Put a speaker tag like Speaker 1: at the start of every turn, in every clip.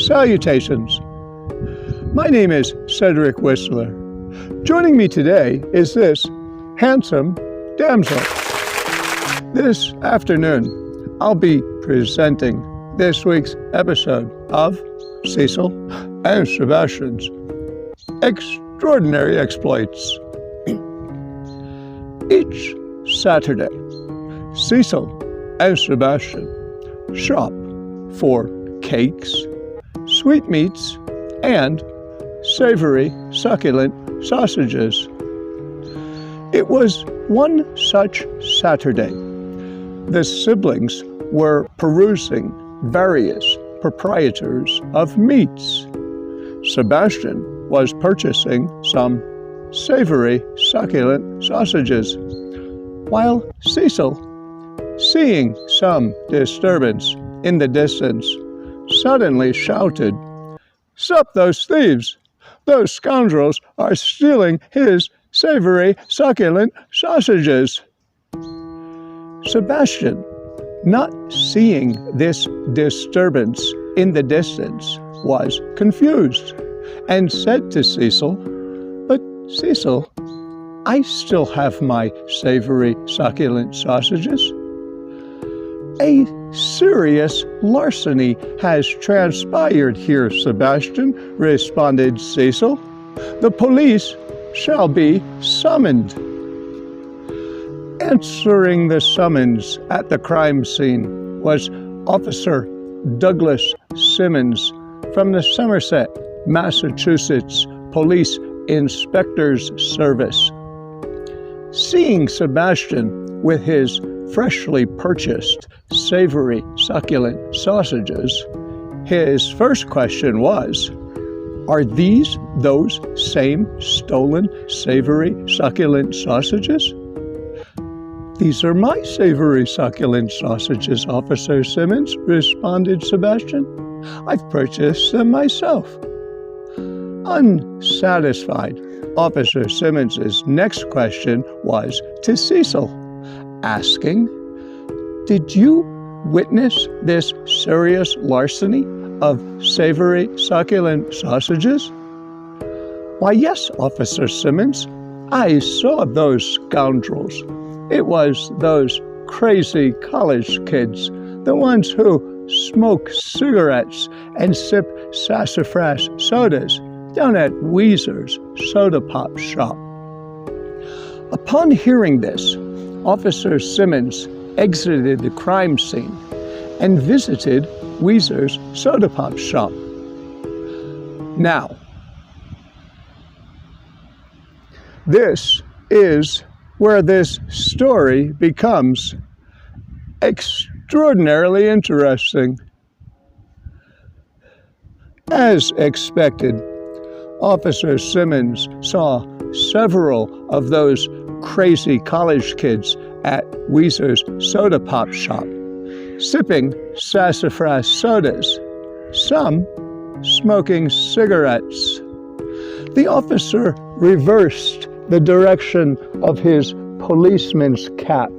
Speaker 1: Salutations. My name is Cedric Whistler. Joining me today is this handsome damsel. This afternoon, I'll be presenting this week's episode of Cecil and Sebastian's Extraordinary Exploits. Each Saturday, Cecil and Sebastian shop for cakes, sweetmeats, and savory succulent sausages. It was one such Saturday. The siblings were perusing various proprietors of meats. Sebastian was purchasing some savory succulent sausages, while Cecil, seeing some disturbance in the distance, suddenly shouted, "Stop those thieves! Those scoundrels are stealing his savory succulent sausages!" Sebastian, not seeing this disturbance in the distance, was confused and said to Cecil, "But Cecil, I still have my savory succulent sausages." "A serious larceny has transpired here, Sebastian," responded Cecil. "The police shall be summoned." Answering the summons at the crime scene was Officer Douglas Simmons from the Somerset, Massachusetts Police Inspector's Service. Seeing Sebastian with his freshly purchased savory succulent sausages, his first question was, "Are these those same stolen savory succulent sausages?" "These are my savory succulent sausages, Officer Simmons," responded Sebastian. "I've purchased them myself." Unsatisfied, Officer Simmons's next question was to Cecil, asking, "Did you witness this serious larceny of savory succulent sausages?" "Why, yes, Officer Simmons. I saw those scoundrels. It was those crazy college kids, the ones who smoke cigarettes and sip sassafras sodas down at Weezer's soda pop shop." Upon hearing this, Officer Simmons exited the crime scene and visited Weezer's soda pop shop. Now, this is where this story becomes extraordinarily interesting. As expected, Officer Simmons saw several of those crazy college kids at Weezer's soda pop shop, sipping sassafras sodas, some smoking cigarettes. The officer reversed the direction of his policeman's cap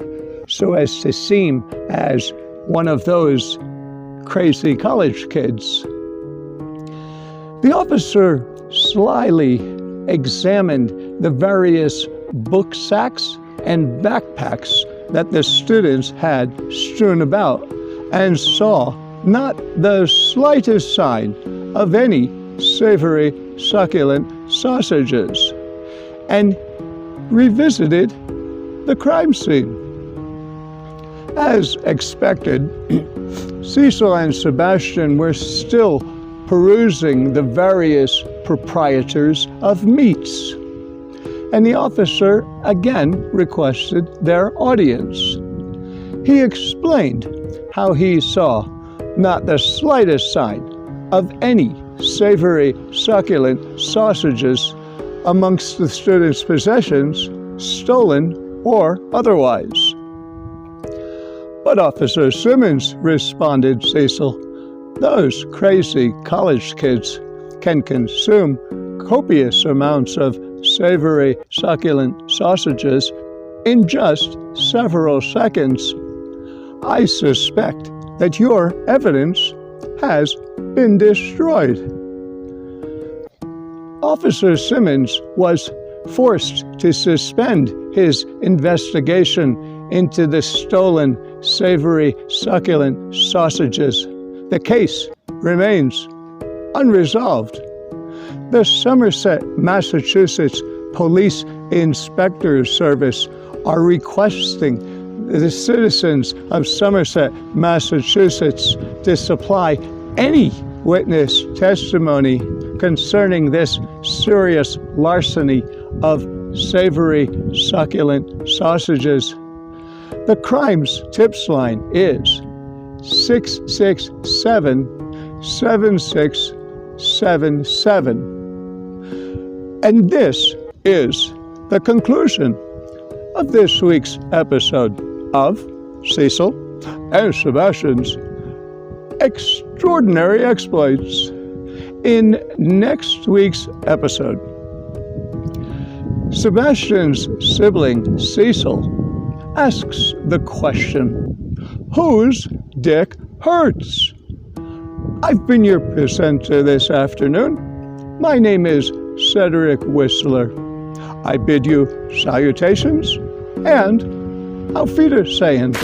Speaker 1: so as to seem as one of those crazy college kids. The officer slyly examined the various book sacks and backpacks that the students had strewn about and saw not the slightest sign of any savory succulent sausages, and revisited the crime scene. As expected, Cecil and Sebastian were still perusing the various proprietors of meats, and the officer again requested their audience. He explained how he saw not the slightest sign of any savory succulent sausages amongst the students' possessions, stolen or otherwise. "But Officer Simmons," responded Cecil, "those crazy college kids can consume copious amounts of savory succulent sausages in just several seconds. I suspect that your evidence has been destroyed. Officer Simmons was forced to suspend his investigation into the stolen Savory Succulent sausages. The case remains unresolved. The Somerset, Massachusetts Police Inspector Service are requesting the citizens of Somerset, Massachusetts to supply any witness testimony concerning this serious larceny of savory succulent sausages. The crime's tips line is 667-7677. And this is the conclusion of this week's episode of Cecil and Sebastian's Extraordinary Exploits. In next week's episode, Sebastian's sibling Cecil asks the question, whose dick hurts? I've been your presenter this afternoon. My name is Cedric Whistler. I bid you salutations and auf Wiedersehen.